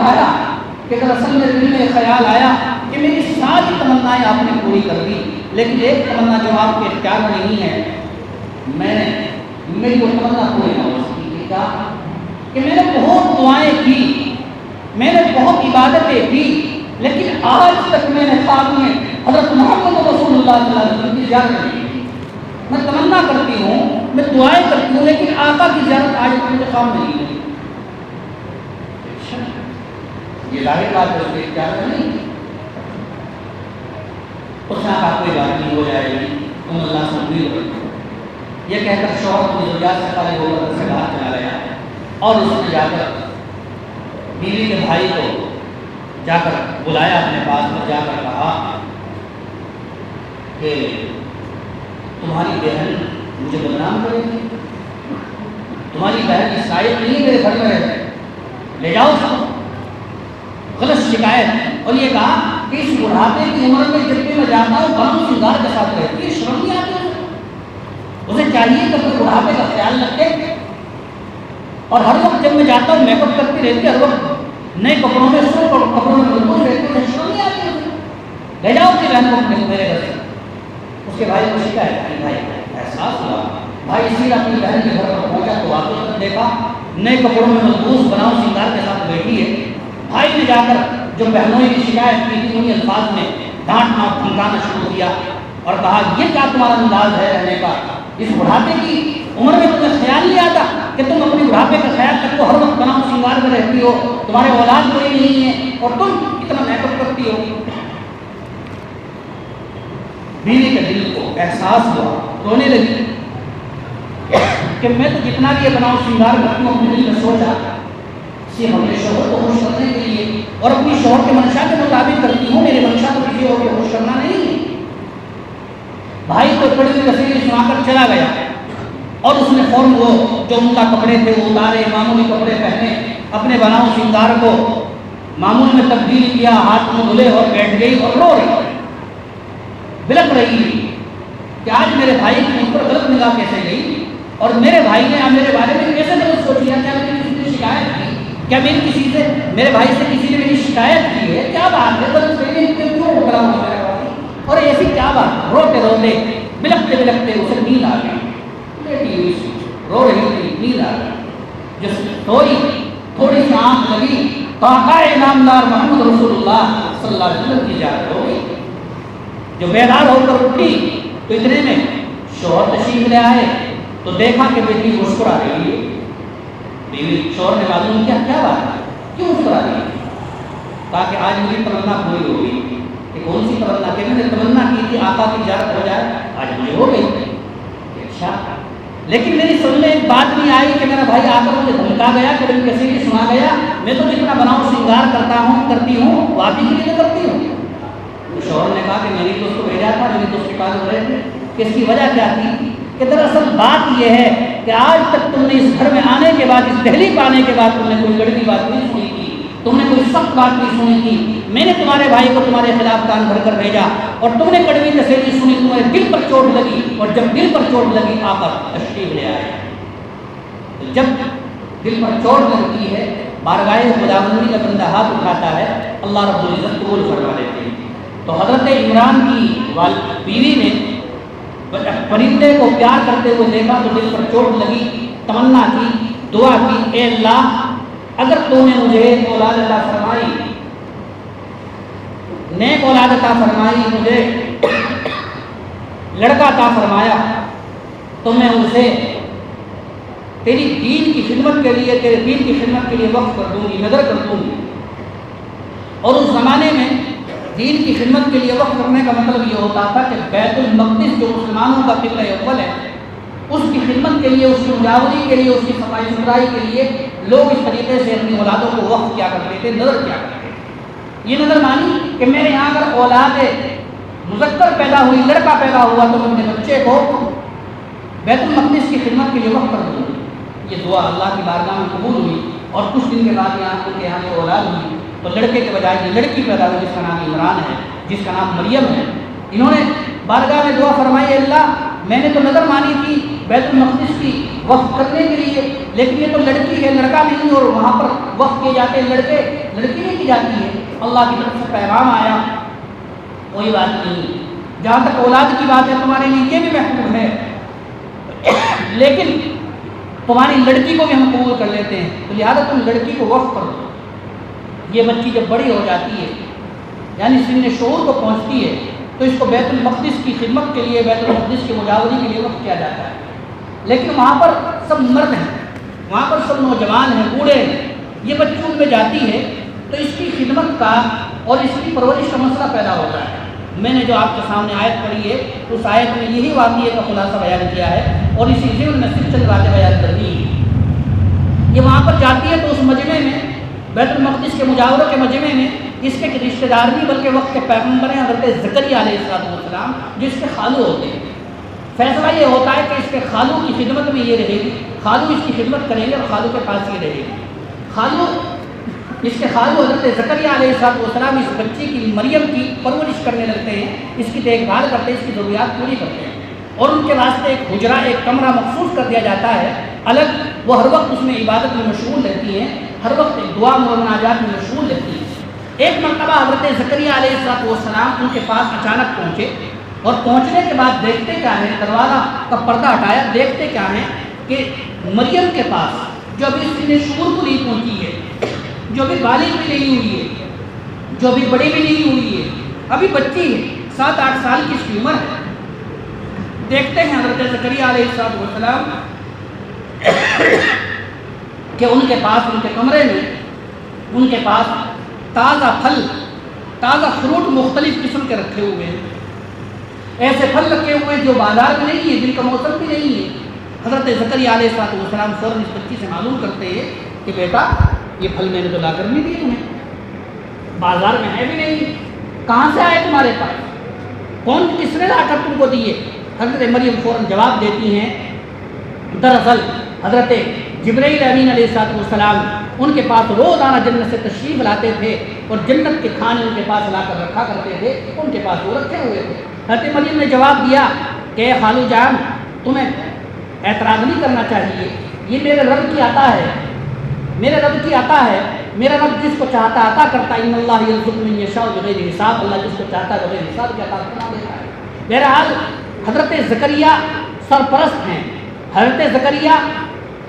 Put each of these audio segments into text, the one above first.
فرمایا کہ دراصل میرے دل میں خیال آیا کہ میری ساری تمنائیں آپ نے پوری کر دی، لیکن ایک تمنا جو آپ کے اختیار میں نہیں ہے، میری وہ تمنا پوری نہ ہو سکی۔ کیا کہ میں نے بہت دعائیں کی، میں نے بہت عبادتیں کی، لیکن آج تک میں نے خواب میں حضرت محمد رسول اللہ صلی اللہ علیہ وسلم کی زیارت نہیں کی۔ میں تمنا کرتی ہوں، میں دعائیں کرتی ہوں، لیکن آقا کی زیارت آج تک مجھے خواب میں نہیں ملی۔ یہ ظاہر بات ہے، اس کے اختیار میں نہیں۔ اس نے کہا کوئی بات نہیں، ہو جائے گی، تم اللہ سے امید رکھو۔ یہ کہہ کر شوہر کو ضروریات سے خالی ہو کر سے باہر چلا گیا، اور اس نے جا کر بیوی کے بھائی کو جا کر بلایا اپنے پاس میں، جا کر کہا کہ تمہاری بہن مجھے بدنام کرے گی، تمہاری بہن کی شاید نہیں میرے گھر میں رہے، لے جاؤ اس کو، غلط شکایت۔ اور یہ کہا کہ اس بڑھاپے کی عمر میں جب بھی میں جاتا ہوں بڑا سنگار کے ساتھ رہتی ہے، شرم نہیں آتی اسے چاہیے کہ اپنے بڑھاپے کا خیال رکھے، اور ہر وقت جب میں جاتا ہوں میک اپ کرتی رہتی ہے، ہر وقت نئے کپڑوں میں سوٹ اور کپڑوں میں ملبوس رہتی ہے، شرم نہیں آتی اسے، لے جاؤ کہ بہن کو میرے گھر سے۔ اس کے بھائی کو شکایت کی، بھائی احساس ہوا، بھائی اسی لیے اپنی بہن کے گھر پر پہنچا تو واقعی دیکھا نئے کپڑوں میں ملبوس بناؤ سنگار کے ساتھ بیٹھی ہے۔ بھائی نے جا کر جو بہنوں کی شکایت کی تھی انہیں الفاظ میں ڈانٹنا اور دھمکانا شروع کیا، اور کہا یہ کیا تمہارا انداز ہے رہنے کا، اس بڑھاپے کی عمر میں تمہیں خیال نہیں آتا کہ تم اپنی بڑھاپے کا خیال رکھو، ہر وقت بناؤ سنگار میں رہتی ہو، تمہارے اولاد کوئی نہیں ہے اور تم اتنا میک اپ کرتی ہو۔ بیوی کے دل کو احساس ہوا، رونے لگی کہ میں تو جتنا بھی بناؤ سنگار کرتی ہوں اپنے دل میں سوچا صرف اپنے شوہر کو خوش کرنے کے لیے اور اپنی شوہر کے منشا کے مطابق کرتی ہوں، میرے منشا تو کسی اور کو خوش کرنا نہیں ہے۔ بھائی کو بڑی تصویر سنا کر چلا گیا، اور اس نے فوراً وہ جو ان کا کپڑے تھے وہ اتارے، معمولی کپڑے پہنے، اپنے بناؤ سنگار کو معمول میں تبدیل کیا، ہاتھ منہ دھلے اور بیٹھ گئی اور رو رہی، بلک رہی کہ آج میرے بھائی کی مجھ پر غلط نگاہ کیسے گئی، اور میرے بھائی نے میرے بارے میں کیسے غلط سوچ لیا، کیا میری کسی نے شکایت کی، کیا میری کسی سے میرے بھائی سے کسی نے میری شکایت کی ہے، کیا بات ہے، غلط فہمی کیوں ٹکرا ہوا میرے بھائی، اور ایسی کیا بات، روتے روتے بلکتے بلکتے اسے نیند آ گئی، بیٹی ہوئی سی رو رہی تھی، نیند آ گئی، جس سوئی تھوڑی سی آنکھ لگی تو آقا انعامدار محمد رسول اللہ صلی اللہ علیہ وسلم کی زیارت ہو گئی۔ جو بیدار ہو کر اٹھی تو اتنے میں شوہر تشریف لے آئے تو دیکھا کہ بیٹی مسکرا رہی ہے۔ بیوی شوہر نے معلوم کیا کیا بات ہے، کیوں مسکرا رہی ہے، تاکہ آج میری تمنا پوری ہو گئی۔ کہ کون سی تمنا، کہ میں نے تمنا کی تھی آقا کی زیارت ہو جائے، آج مجھے ہو گئی۔ اچھا، لیکن میری سن میں ایک بات نہیں آئی کہ میرا بھائی آ کر مجھے دھمکا گیا، کہ میری کسی کی سنا گیا، میں تو جتنا بناؤ سنگار کرتی ہوں وہ آپ ہی کے لیے کرتی ہوں۔ شوہر نے کہا کہ میری تو اس کو بھیجا تھا، میری تو اس کے پاس ہو رہے تھے، کہ اس کی وجہ کیا تھی، کہ دراصل بات یہ ہے کہ آج تک تم نے اس گھر میں آنے کے بعد، اس دہلی پہ آنے کے بعد تم نے کوئی کڑوی بات نہیں سنی تھی، تم نے کوئی سخت بات نہیں سنی تھی، میں نے تمہارے بھائی کو تمہارے خلاف کان بھر کر بھیجا اور تم نے کڑوی تسلی سنی، تمہارے دل پر چوٹ لگی، اور جب دل پر چوٹ لگی آ کر تشریف لے آئے۔ جب دل پر چوٹ لگتی ہے، بارگاہ خداوندی کا بندہ ہاتھ اٹھاتا ہے، اللہ رب العزت قبول فرما لیتے ہیں۔ تو حضرت عمران کی بیوی نے پرندے کو پیار کرتے ہوئے دیکھا تو دل پر چوٹ لگی، تمنا کی، دعا کی، اے اللہ اگر تو نے مجھے اولاد عطا فرمائی، نیک اولاد عطا فرمائی، مجھے لڑکا عطا فرمایا، تو میں اسے تیری دین کی خدمت کے لیے، تیرے دین کی خدمت کے لیے وقف کر دوں گی، نظر کر دوں گی۔ اور اس زمانے میں دین کی خدمت کے لیے وقف کرنے کا مطلب یہ ہوتا تھا کہ بیت المقدس جو مسلمانوں کا قبلہ اول ہے، اس کی خدمت کے لیے، اس کی مجاوری کے لیے، اس کی صفائی ستھرائی کے لیے لوگ اس طریقے سے اپنی اولادوں کو وقف کیا کرتے تھے، نظر کیا کرتے تھے۔ یہ نظر مانی کہ میرے یہاں اگر اولاد مذکر پیدا ہوئی، لڑکا پیدا ہوا، تو میں اپنے بچے کو بیت المقدس کی خدمت کے لیے وقف کر دوں۔ یہ دعا اللہ کی بارگاہ میں قبول ہوئی، اور کچھ دن کے بعد یہاں سے اولاد ہوئی تو لڑکے کے بجائے یہ لڑکی پیدا ہوئی، جس کا نام عمران ہے، جس کا نام مریم ہے۔ انہوں نے بارگاہ میں دعا فرمائی، اللہ میں نے تو نظر مانی تھی بیت المقدس کی وقف کرنے کے لیے، لیکن یہ تو لڑکی ہے، لڑکا نہیں، اور وہاں پر وقت کیے جاتے ہیں لڑکے، لڑکی نہیں کی جاتی ہے۔ اللہ کی طرف سے پیغام آیا، کوئی بات نہیں، جہاں تک اولاد کی بات ہے تمہارے لیے یہ بھی محفوظ ہے، لیکن تمہاری لڑکی کو بھی ہم قبول کر لیتے ہیں، تو لہٰذا تم لڑکی کو وقف کر دو۔ یہ بچی جب بڑی ہو جاتی ہے، یعنی سن شعور کو پہنچتی ہے، تو اس کو بیت المقدس کی خدمت کے لیے، بیت المقدس کی مجاوری کے لیے وقف کیا جاتا ہے۔ لیکن وہاں پر سب مرد ہیں، وہاں پر سب نوجوان ہیں، بوڑھے ہیں، یہ بچی ان میں جاتی ہے تو اس کی خدمت کا اور اس کی پرورش کا مسئلہ پیدا ہوتا ہے۔ میں نے جو آپ کے سامنے آیت پڑھی ہے، اس آیت میں یہی واقعے کا خلاصہ بیان کیا ہے، اور اسی ضمن میں صرف چند باتیں بیان کر دی ہیں۔ یہ وہاں پر جاتی ہے تو اس مجمع میں، بیت المقدس کے مجاوروں کے مجمع میں، اس کے رشتہ دار نہیں بلکہ وقت کے پیغمبر ہیں حضرت زکریا علیہ السلام، جو اس کے خالو ہوتے ہیں۔ فیصلہ یہ ہوتا ہے کہ اس کے خالو کی خدمت میں یہ رہے گی، خالو اس کی خدمت کریں گے اور خالو کے پاس یہ رہے گی۔ خالو، اس کے خالو حضرت زکریا علیہ السلام اس بچی کی، مریم کی پرورش کرنے لگتے ہیں، اس کی دیکھ بھال کرتے ہیں، اس کی ضروریات پوری کرتے ہیں، اور ان کے واسطے ایک حجرہ، ایک کمرہ مخصوص کر دیا جاتا ہے الگ۔ وہ ہر وقت اس میں عبادت میں مشغول رہتی ہیں، ہر وقت دعا و مناجات میں مشغول رہتی ہیں۔ ایک مرتبہ حضرت زکریا علیہ السلام ان کے پاس اچانک پہنچے، اور پہنچنے کے بعد دیکھتے کیا ہے، دروازہ کا پردہ ہٹایا، دیکھتے کیا ہے کہ مریم کے پاس، جو ابھی سن شعور کو نہیں پہنچی ہے، جو بھی بالغ بھی نہیں ہوئی ہے، جو بھی بڑی بھی نہیں ہوئی ہے، ابھی بچی ہے، 7-8 سال کی اس کی عمر ہے، دیکھتے ہیں حضرت زکریا علیہ السلام کہ ان کے پاس، ان کے کمرے میں، ان کے پاس تازہ پھل، تازہ فروٹ مختلف قسم کے رکھے ہوئے ہیں، ایسے پھل رکھے ہوئے جو بازار میں نہیں ہے، جن کا موسم بھی نہیں ہے۔ حضرت زکریا علیہ السلام فوراً اس بچی سے معلوم کرتے ہیں کہ بیٹا یہ پھل میں نے تو لا کر نہیں دیے تمہیں، بازار میں ہے بھی نہیں، کہاں سے آئے تمہارے پاس، کون کس نے لا کر تم کو دیے؟ حضرت مریم فوراً جواب دیتی ہیں، دراصل حضرت جبرائیل امین علیہ السلام ان کے پاس روزانہ جنت سے تشریف لاتے تھے، اور جنت کے کھانے ان کے پاس لا کر رکھا کرتے تھے، ان کے پاس وہ رکھے ہوئے تھے۔ حضرت مریم نے جواب دیا کہ خالو جان، تمہیں اعتراض نہیں کرنا چاہیے، یہ میرے رب کی عطا ہے، میرے رب کی عطا ہے، میرا رب جس کو چاہتا عطا کرتا ہے، ان اللہ یرزق من یشاء بغیر حساب، اللہ جس کو چاہتا ہے بغیر حساب کی عطا کرنا دیتا ہے۔ بہرحال حضرت زکریا سرپرست ہیں، حضرت زکریا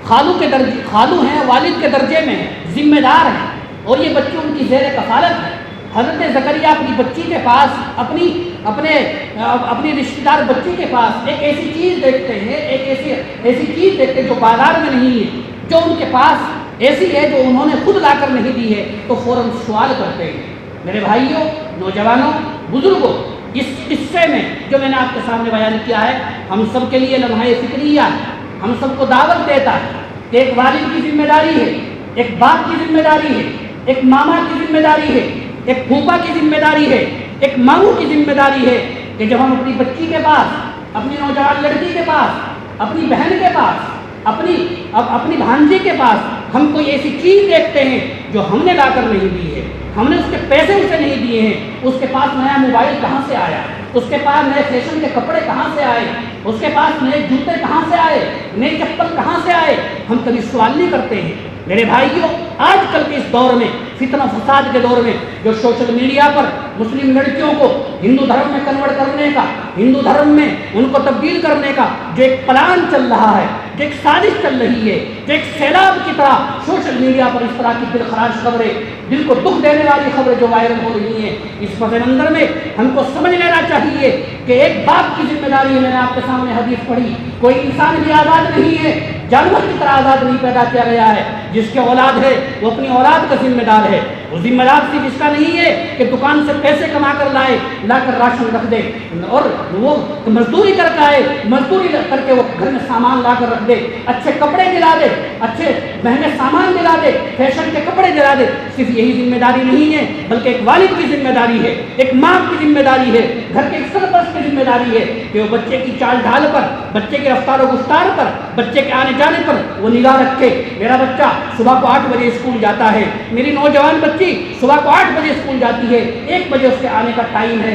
خالو کے درجے، خالو ہیں، والد کے درجے میں ذمہ دار ہیں، اور یہ بچی ان کی زیر کفالت ہے۔ حضرت زکریا اپنی بچی کے پاس، اپنی رشتہ دار بچی کے پاس ایک ایسی چیز دیکھتے ہیں، ایک ایسی چیز دیکھتے ہیں جو بازار میں نہیں ہے، جو ان کے پاس ایسی ہے جو انہوں نے خود لا کر نہیں دی ہے، تو فوراً سوال کرتے ہیں۔ میرے بھائیوں، نوجوانوں، بزرگوں، اس قصے میں جو میں نے آپ کے سامنے بیان کیا ہے، ہم سب کے لیے لمحہ فکریہ ہے، ہم سب کو دعوت دیتا ہے کہ ایک والد کی ذمہ داری ہے، ایک باپ کی ذمہ داری ہے، ایک ماما کی ذمہ داری ہے، ایک پھوپھا کی ذمہ داری ہے، ایک ماموں کی ذمہ داری ہے کہ جب ہم اپنی بچی کے پاس، اپنی نوجوان لڑکی کے پاس، اپنی بہن کے پاس، اپنی بھانجی کے پاس ہم کوئی ایسی چیز دیکھتے ہیں جو ہم نے لا کر نہیں دی ہے، ہم نے اس کے پیسے اسے نہیں دیے ہیں، اس کے پاس نیا موبائل کہاں سے آیا، اس کے پاس نئے فیشن کے کپڑے کہاں سے آئے، اس کے پاس نئے جوتے کہاں سے آئے، نئے چپل کہاں سے آئے، ہم کبھی سوال نہیں کرتے ہیں۔ میرے بھائیوں، آج کل کے اس دور میں، فتنہ فساد کے دور میں، جو سوشل میڈیا پر مسلم لڑکیوں کو ہندو دھرم میں کنورٹ کرنے کا، ہندو دھرم میں ان کو تبدیل کرنے کا جو ایک پلان چل رہا ہے، جو ایک سازش چل رہی ہے، جو ایک سیلاب کی طرح سوشل میڈیا پر اس طرح کی دلخراش خبریں، دل کو دکھ دینے والی خبریں جو وائرل ہو رہی ہیں، اس پس منظر میں ہم کو سمجھ لینا چاہیے کہ ایک باپ کی ذمہ داری ہے۔ میں نے آپ کے سامنے حدیث پڑھی، کوئی انسان بھی آزاد نہیں ہے، جانور کی طرح آزاد نہیں پیدا کیا گیا ہے، جس کے اولاد ہے وہ اپنی اولاد کا ذمہ دار ہے۔ وہ ذمہ دار صرف اس کا نہیں ہے کہ دکان سے پیسے کما کر لا کر راشن رکھ دے، اور وہ مزدوری کر کے آئے، مزدوری کر کے وہ گھر میں سامان لا کر رکھ دے، اچھے کپڑے دلا دے، اچھے مہنگے سامان دلا دے، فیشن کے کپڑے دلا دے۔ صرف یہی ذمہ داری نہیں ہے، بلکہ ایک والد کی ذمہ داری ہے، ایک ماں کی ذمہ داری ہے، گھر کے ایک سرپرست کی ذمہ داری ہے کہ وہ بچے کی چال ڈھال پر، بچے کے رفتار و گفتار پر، بچے کے آنے جانے پر وہ نگاہ رکھے۔ میرا بچہ صبح کو 8 بجے اسکول جاتا ہے، میری نوجوان بچی صبح کو 8 بجے اسکول جاتی ہے، 1 بجے اس کے آنے کا ٹائم ہے،